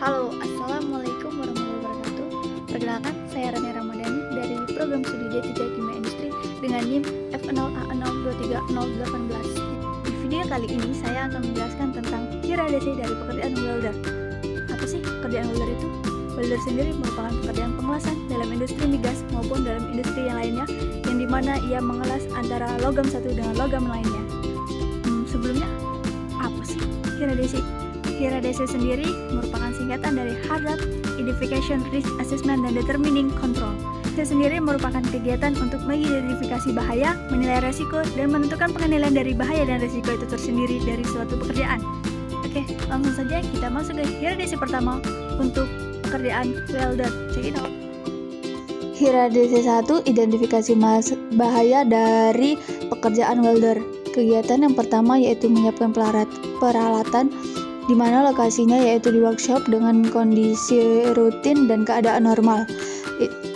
Halo, Assalamualaikum warahmatullahi wabarakatuh. Perkenalkan, saya Rani Ramadhani dari program studi D3 Kimia Industri dengan NIM F0A0230018. Di video kali ini saya akan menjelaskan tentang hierarki dari pekerjaan welder. Apa sih pekerjaan welder itu? Welder sendiri merupakan pekerjaan pengelasan dalam industri migas maupun dalam industri yang lainnya, yang dimana ia mengelas antara logam satu dengan logam lainnya. Sebelumnya, apa sih hierarki? HIRA-DC sendiri merupakan singkatan dari Hazard Identification, Risk Assessment, dan Determining Control. HIRA sendiri merupakan kegiatan untuk mengidentifikasi bahaya, menilai resiko, dan menentukan pengendalian dari bahaya dan resiko itu tersendiri dari suatu pekerjaan. Oke, langsung saja kita masuk ke HIRA-DC pertama untuk pekerjaan welder. Check it out. HIRA-DC 1, identifikasi bahaya dari pekerjaan welder. Kegiatan yang pertama yaitu menyiapkan peralatan di mana lokasinya yaitu di workshop dengan kondisi rutin dan keadaan normal.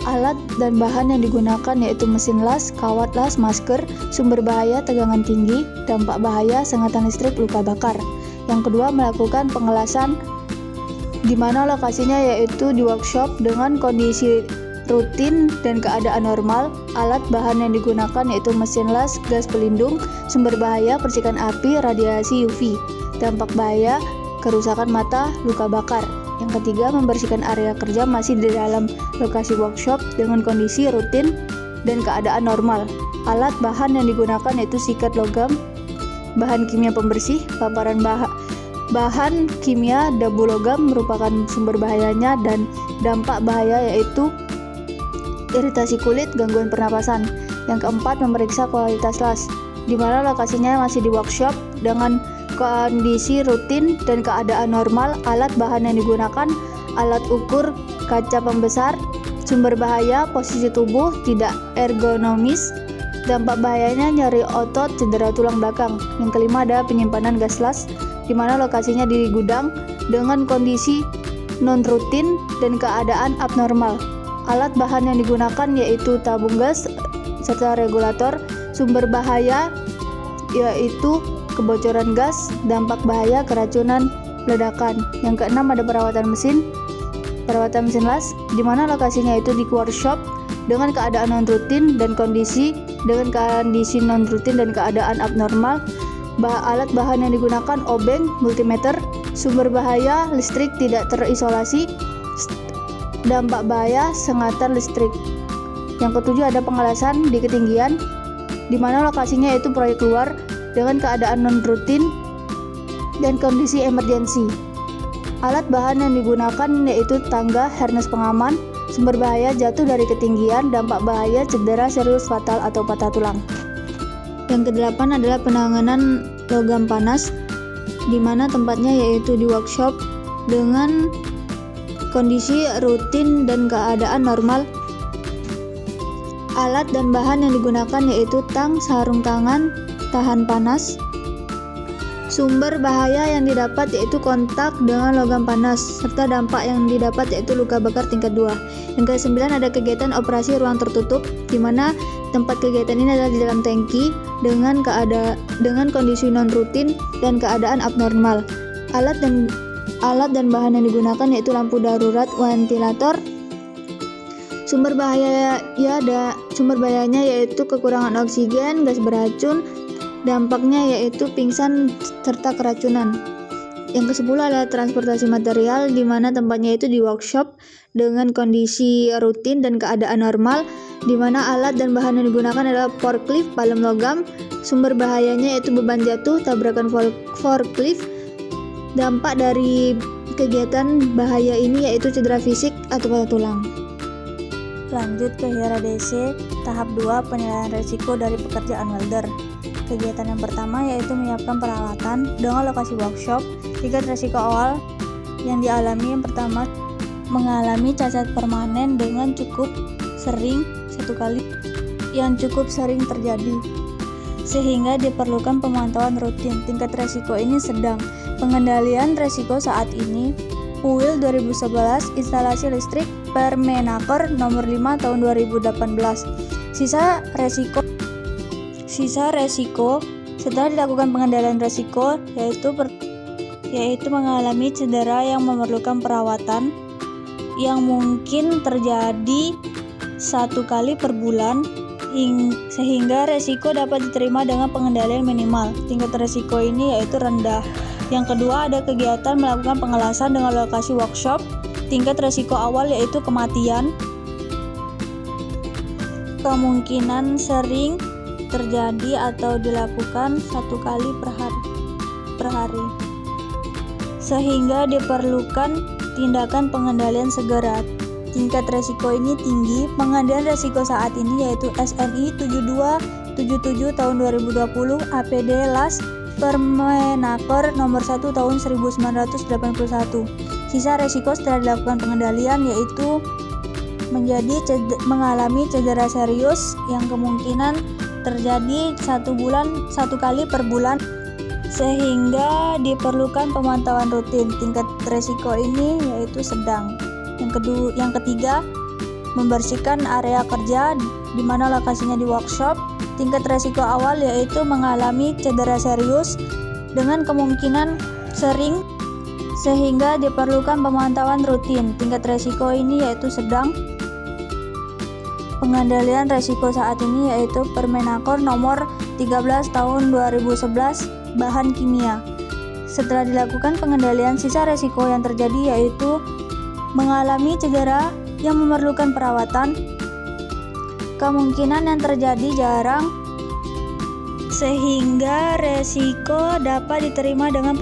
Alat dan bahan yang digunakan yaitu mesin las, kawat las, masker, sumber bahaya, tegangan tinggi, dampak bahaya, sengatan listrik, luka bakar. Yang kedua, melakukan pengelasan di mana lokasinya yaitu di workshop dengan kondisi rutin dan keadaan normal. Alat bahan yang digunakan yaitu mesin las, gas pelindung, sumber bahaya, percikan api, radiasi UV, dampak bahaya, kerusakan mata, luka bakar. Yang ketiga, membersihkan area kerja masih di dalam lokasi workshop dengan kondisi rutin dan keadaan normal. Alat bahan yang digunakan yaitu sikat logam, bahan kimia pembersih, paparan bahan kimia, debu logam merupakan sumber bahayanya, dan dampak bahaya yaitu iritasi kulit, gangguan pernapasan. Yang keempat, memeriksa kualitas las, di mana lokasinya masih di workshop dengan kondisi rutin dan keadaan normal. Alat bahan yang digunakan, alat ukur, kaca pembesar, sumber bahaya, posisi tubuh tidak ergonomis, dampak bahayanya nyeri otot, cedera tulang belakang. Yang kelima ada penyimpanan gas las, di mana lokasinya di gudang dengan kondisi non rutin dan keadaan abnormal. Alat bahan yang digunakan yaitu tabung gas serta regulator. Sumber bahaya yaitu kebocoran gas, dampak bahaya, keracunan, ledakan. Yang keenam ada perawatan mesin las, di mana lokasinya itu di workshop dengan keadaan non rutin dan kondisi non rutin dan keadaan abnormal. Alat bahan yang digunakan obeng, multimeter, sumber bahaya, listrik tidak terisolasi, dampak bahaya, sengatan listrik. Yang ketujuh ada pengelasan di ketinggian, di mana lokasinya yaitu proyek luar dengan keadaan non-rutin dan kondisi emergensi. Alat bahan yang digunakan yaitu tangga, harness pengaman, sumber bahaya, jatuh dari ketinggian, dampak bahaya, cedera serius fatal atau patah tulang. Yang kedelapan adalah penanganan logam panas, di mana tempatnya yaitu di workshop dengan kondisi rutin dan keadaan normal. Alat dan bahan yang digunakan yaitu tang, sarung tangan, tahan panas. Sumber bahaya yang didapat yaitu kontak dengan logam panas, serta dampak yang didapat yaitu luka bakar tingkat 2. Yang ke-9 ada kegiatan operasi ruang tertutup, di mana tempat kegiatan ini adalah di dalam tangki dengan kondisi non rutin dan keadaan abnormal. Alat dan bahan yang digunakan yaitu lampu darurat, ventilator. Sumber bahayanya yaitu kekurangan oksigen, gas beracun, dampaknya yaitu pingsan serta keracunan. Yang ke-10 adalah transportasi material, di mana tempatnya itu di workshop dengan kondisi rutin dan keadaan normal, di mana alat dan bahan yang digunakan adalah forklift, palem logam. Sumber bahayanya yaitu beban jatuh, tabrakan forklift. Dampak dari kegiatan bahaya ini yaitu cedera fisik atau patah tulang. Lanjut ke HIRA-DC tahap 2, penilaian risiko dari pekerjaan welder. Kegiatan yang pertama yaitu menyiapkan peralatan dengan lokasi workshop. Tingkat risiko awal yang dialami yang pertama, mengalami cacat permanen dengan cukup sering terjadi, sehingga diperlukan pemantauan rutin. Tingkat risiko ini sedang. Pengendalian risiko saat ini UIL 2011, instalasi listrik, Permenaker nomor 5 tahun 2018. Sisa resiko setelah dilakukan pengendalian resiko yaitu yaitu mengalami cedera yang memerlukan perawatan yang mungkin terjadi 1 kali per bulan sehingga resiko dapat diterima dengan pengendalian minimal. Tingkat resiko ini yaitu rendah. Yang kedua, ada kegiatan melakukan pengelasan dengan lokasi workshop. Tingkat resiko awal yaitu kematian. Kemungkinan sering terjadi atau dilakukan 1 kali per hari. Sehingga diperlukan tindakan pengendalian segera. Tingkat resiko ini tinggi. Pengendalian resiko saat ini yaitu SNI 7277 tahun 2020 APD LAS Permenaker nomor 1 tahun 1981. Sisa resiko setelah dilakukan pengendalian yaitu mengalami cedera serius yang kemungkinan terjadi 1 kali per bulan sehingga diperlukan pemantauan rutin. Tingkat resiko ini yaitu sedang. Yang ketiga, membersihkan area kerja di mana lokasinya di workshop. Tingkat resiko awal yaitu mengalami cedera serius dengan kemungkinan sering sehingga diperlukan pemantauan rutin. Tingkat resiko ini yaitu sedang. Pengendalian resiko saat ini yaitu Permenaker nomor 13 tahun 2011 bahan kimia. Setelah dilakukan pengendalian, sisa resiko yang terjadi yaitu mengalami cedera yang memerlukan perawatan. Kemungkinan yang terjadi jarang sehingga resiko dapat diterima dengan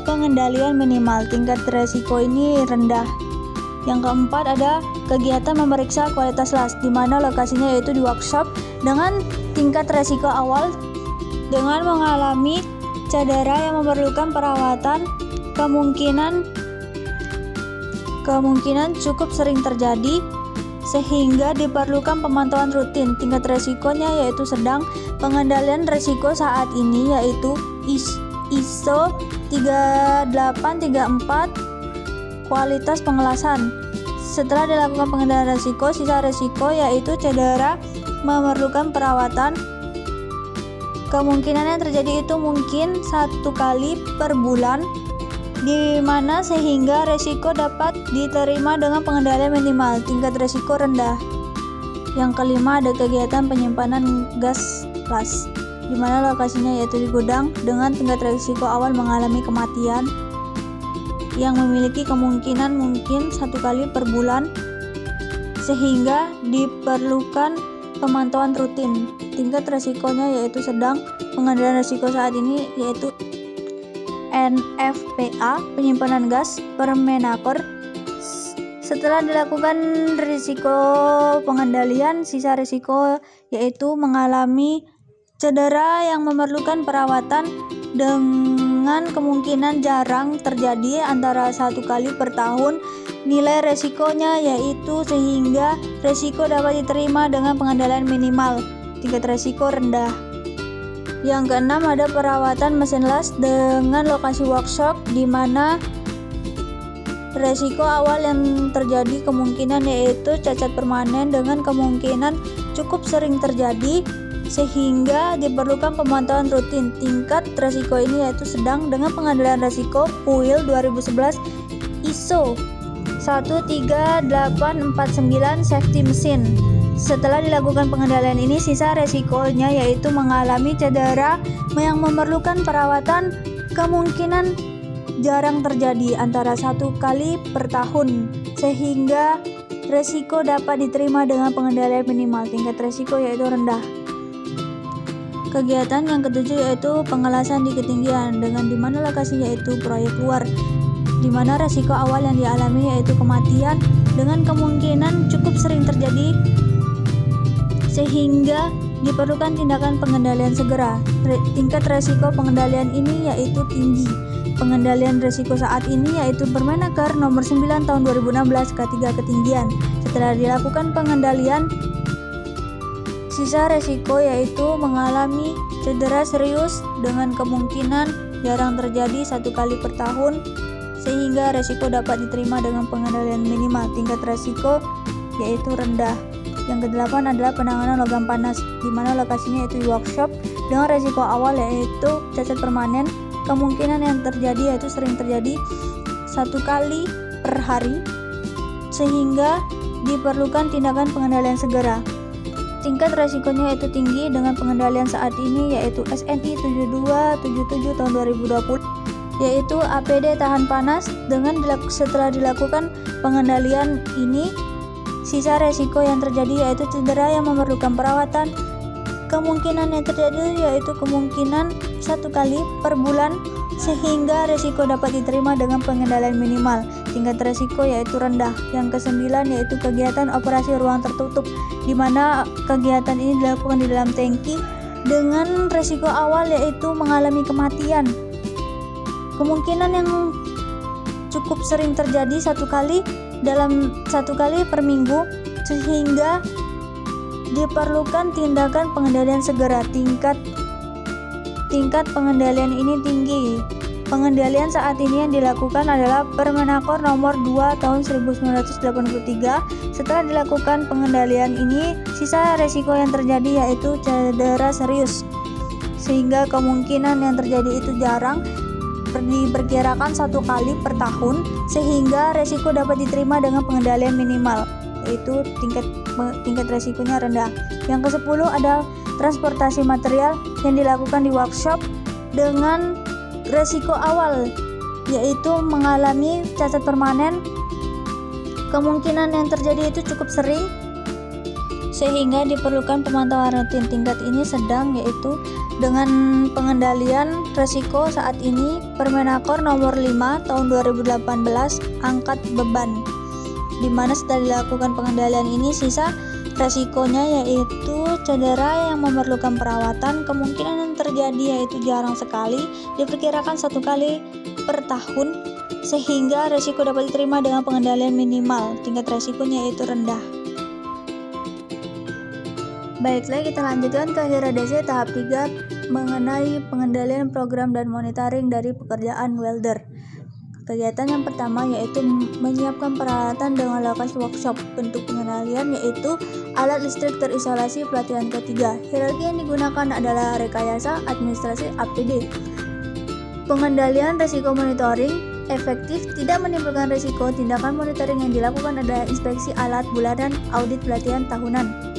pengendalian minimal. Tingkat resiko ini rendah. Yang keempat, ada kegiatan memeriksa kualitas las di mana lokasinya yaitu di workshop dengan tingkat resiko awal dengan mengalami cedera yang memerlukan perawatan. Kemungkinan cukup sering terjadi sehingga diperlukan pemantauan rutin. Tingkat resikonya yaitu sedang. Pengendalian resiko saat ini yaitu ISO 3834 kualitas pengelasan. Setelah dilakukan pengendalian resiko, sisa resiko yaitu cedera memerlukan perawatan. Kemungkinan yang terjadi itu mungkin 1 kali per bulan, di mana sehingga resiko dapat diterima dengan pengendalian minimal. Tingkat resiko rendah. Yang kelima, ada kegiatan penyimpanan gas las di mana lokasinya yaitu di gudang dengan tingkat resiko awal mengalami kematian yang memiliki kemungkinan mungkin 1 kali per bulan sehingga diperlukan pemantauan rutin. Tingkat resikonya yaitu sedang. Pengendalian resiko saat ini yaitu NFPA penyimpanan gas Permenaker. Setelah dilakukan risiko pengendalian, sisa risiko yaitu mengalami cedera yang memerlukan perawatan dengan kemungkinan jarang terjadi antara 1 kali per tahun. Nilai resikonya yaitu sehingga resiko dapat diterima dengan pengendalian minimal. Tingkat resiko rendah. Yang keenam, ada perawatan mesin las dengan lokasi workshop di mana resiko awal yang terjadi kemungkinan yaitu cacat permanen dengan kemungkinan cukup sering terjadi sehingga diperlukan pemantauan rutin. Tingkat resiko ini yaitu sedang dengan pengendalian resiko PUIL 2011 ISO 13849 safety mesin. Setelah dilakukan pengendalian ini, sisa resikonya yaitu mengalami cedera yang memerlukan perawatan. Kemungkinan jarang terjadi antara 1 kali per tahun sehingga resiko dapat diterima dengan pengendalian minimal. Tingkat resiko yaitu rendah. Kegiatan yang ketujuh yaitu pengelasan di ketinggian dengan dimana lokasi yaitu proyek luar di mana resiko awal yang dialami yaitu kematian dengan kemungkinan cukup sering terjadi sehingga diperlukan tindakan pengendalian segera. Tingkat resiko pengendalian ini yaitu tinggi. Pengendalian resiko saat ini yaitu Permenaker nomor 9 tahun 2016 K3 ketinggian. Setelah dilakukan pengendalian, sisa resiko yaitu mengalami cedera serius dengan kemungkinan jarang terjadi 1 kali per tahun sehingga resiko dapat diterima dengan pengendalian minimal. Tingkat resiko yaitu rendah. Yang kedelapan adalah penanganan logam panas di mana lokasinya yaitu di workshop dengan resiko awal yaitu cacat permanen. kemungkinan yang terjadi yaitu sering terjadi 1 kali per hari, sehingga diperlukan tindakan pengendalian segera. Tingkat resikonya yaitu tinggi dengan pengendalian saat ini yaitu SNI 7277 tahun 2020, yaitu APD tahan panas. Setelah dilakukan pengendalian ini, sisa resiko yang terjadi yaitu cedera yang memerlukan perawatan. Kemungkinan yang terjadi yaitu kemungkinan 1 kali per bulan, sehingga resiko dapat diterima dengan pengendalian minimal. Tingkat resiko yaitu rendah. Yang ke-9 yaitu kegiatan operasi ruang tertutup, di mana kegiatan ini dilakukan di dalam tangki dengan resiko awal yaitu mengalami kematian. Kemungkinan yang cukup sering terjadi 1 kali per minggu, sehingga diperlukan tindakan pengendalian segera. Tingkat pengendalian ini tinggi. Pengendalian saat ini yang dilakukan adalah Permenaker nomor 2 tahun 1983. Setelah dilakukan pengendalian ini, sisa resiko yang terjadi yaitu cedera serius, sehingga kemungkinan yang terjadi itu jarang, diperkirakan 1 kali per tahun, sehingga resiko dapat diterima dengan pengendalian minimal, yaitu tingkat resikonya rendah. Yang ke-10 ada transportasi material yang dilakukan di workshop dengan resiko awal yaitu mengalami cacat permanen. Kemungkinan yang terjadi itu cukup sering, sehingga diperlukan pemantauan rutin. Tingkat ini sedang, yaitu dengan pengendalian resiko saat ini Permenaker nomor 5 tahun 2018 angkat beban, di mana setelah dilakukan pengendalian ini sisa resikonya yaitu cedera yang memerlukan perawatan. Kemungkinan yang terjadi yaitu jarang sekali, diperkirakan 1 kali per tahun, sehingga resiko dapat diterima dengan pengendalian minimal. Tingkat resikonya yaitu rendah. Baiklah, kita lanjutkan ke HIRA-DC tahap 3 mengenai pengendalian program dan monitoring dari pekerjaan welder. Kegiatan yang pertama yaitu menyiapkan peralatan dengan lokasi workshop. Bentuk pengendalian yaitu alat listrik terisolasi. Pelatihan ketiga, hierarki yang digunakan adalah rekayasa, administrasi, APD. Pengendalian risiko monitoring efektif, tidak menimbulkan risiko. Tindakan monitoring yang dilakukan adalah inspeksi alat bulanan, audit pelatihan tahunan.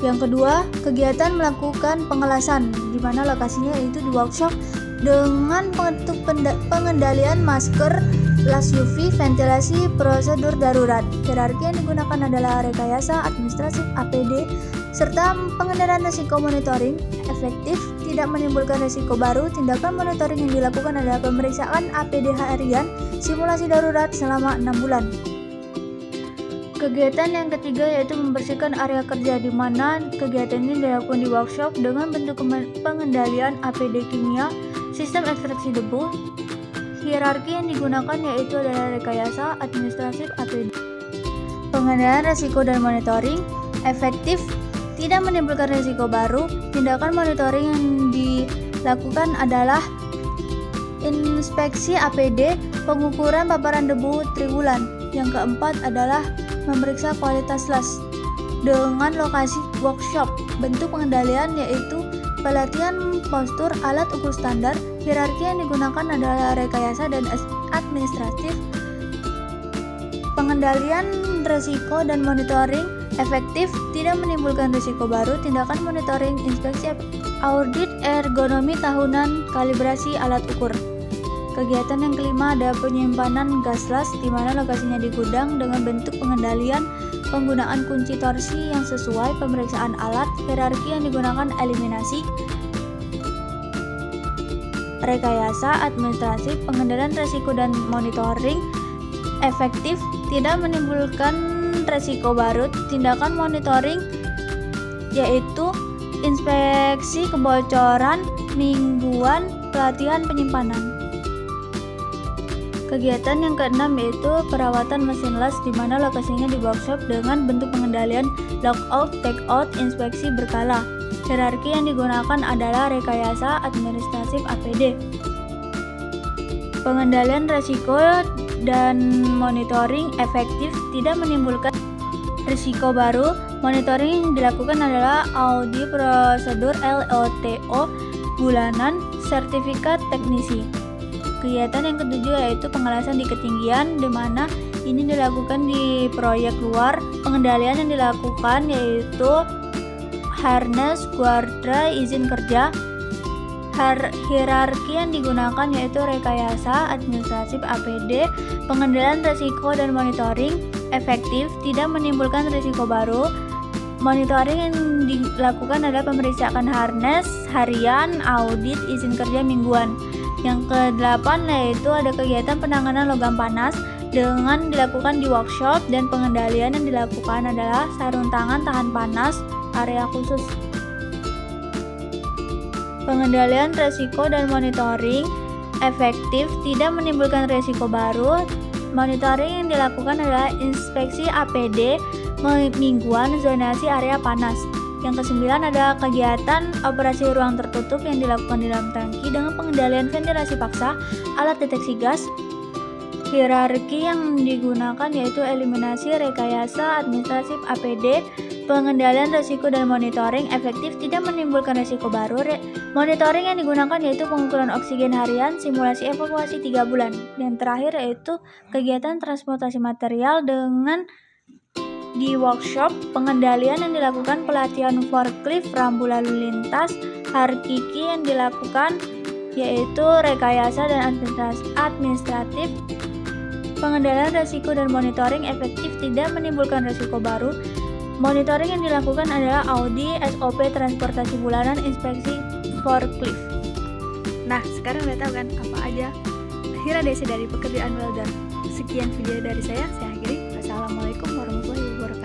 Yang kedua, kegiatan melakukan pengelasan, di mana lokasinya yaitu di workshop dengan bentuk pengendalian masker, las UV, ventilasi, prosedur darurat. Hierarki yang digunakan adalah rekayasa, administratif, APD, serta pengendalian risiko monitoring efektif, tidak menimbulkan risiko baru. Tindakan monitoring yang dilakukan adalah pemeriksaan APD harian, simulasi darurat selama 6 bulan. Kegiatan yang ketiga yaitu membersihkan area kerja, di mana kegiatan ini dilakukan di workshop dengan bentuk pengendalian APD kimia, sistem ekstraksi debu. Hierarki yang digunakan yaitu adalah rekayasa, administratif, APD. Pengendalian risiko dan monitoring efektif, tidak menimbulkan risiko baru. Tindakan monitoring yang dilakukan adalah inspeksi APD, pengukuran paparan debu triwulan. Yang keempat adalah memeriksa kualitas las dengan lokasi workshop. Bentuk pengendalian yaitu pelatihan postur, alat ukur standar. Hierarki yang digunakan adalah rekayasa dan administratif. Pengendalian risiko dan monitoring efektif, tidak menimbulkan risiko baru. Tindakan monitoring, inspeksi, audit ergonomi tahunan, kalibrasi alat ukur. Kegiatan yang kelima ada penyimpanan gas las, di mana lokasinya di gudang dengan bentuk pengendalian, penggunaan kunci torsi yang sesuai, pemeriksaan alat. Hierarki yang digunakan eliminasi, rekayasa, administratif. Pengendalian risiko dan monitoring efektif, tidak menimbulkan risiko baru. Tindakan monitoring yaitu inspeksi kebocoran mingguan, pelatihan penyimpanan. Kegiatan yang keenam yaitu perawatan mesin las, di mana lokasinya di workshop dengan bentuk pengendalian lockout, takeout, inspeksi berkala. Hierarki yang digunakan adalah rekayasa, administratif, APD. Pengendalian risiko dan monitoring efektif, tidak menimbulkan risiko baru. Monitoring yang dilakukan adalah audit prosedur LOTO bulanan, sertifikat teknisi. Kegiatan yang ketujuh yaitu pengelasan di ketinggian, di mana ini dilakukan di proyek luar. Pengendalian yang dilakukan yaitu harness, guarda, izin kerja. Hierarki yang digunakan yaitu rekayasa, administratif, APD, pengendalian risiko dan monitoring efektif, tidak menimbulkan risiko baru. Monitoring yang dilakukan adalah pemeriksaan harness harian, audit, izin kerja mingguan. Yang ke-8 yaitu ada kegiatan penanganan logam panas dengan dilakukan di workshop, dan pengendalian yang dilakukan adalah sarung tangan tahan panas area khusus. Pengendalian risiko dan monitoring efektif, tidak menimbulkan risiko baru. Monitoring yang dilakukan adalah inspeksi APD mingguan, zonasi area panas. Yang ke-9 ada kegiatan operasi ruang tertutup yang dilakukan di dalam tangki dengan pengendalian ventilasi paksa, alat deteksi gas. Hierarki yang digunakan yaitu eliminasi, rekayasa, administratif, APD, pengendalian risiko dan monitoring efektif, tidak menimbulkan risiko baru. Monitoring yang digunakan yaitu pengukuran oksigen harian, simulasi evakuasi 3 bulan. Yang terakhir yaitu kegiatan transportasi material dengan di workshop. Pengendalian yang dilakukan pelatihan forklift, rambu lalu lintas. Hierarki yang dilakukan yaitu rekayasa dan administratif. Pengendalian risiko dan monitoring efektif, tidak menimbulkan risiko baru. Monitoring yang dilakukan adalah audit, SOP transportasi bulanan, inspeksi forklift. Nah, sekarang udah tahu kan apa aja hierarki dari pekerjaan welder. Sekian video dari saya akhiri. Wassalamualaikum warahmatullahi wabarakatuh.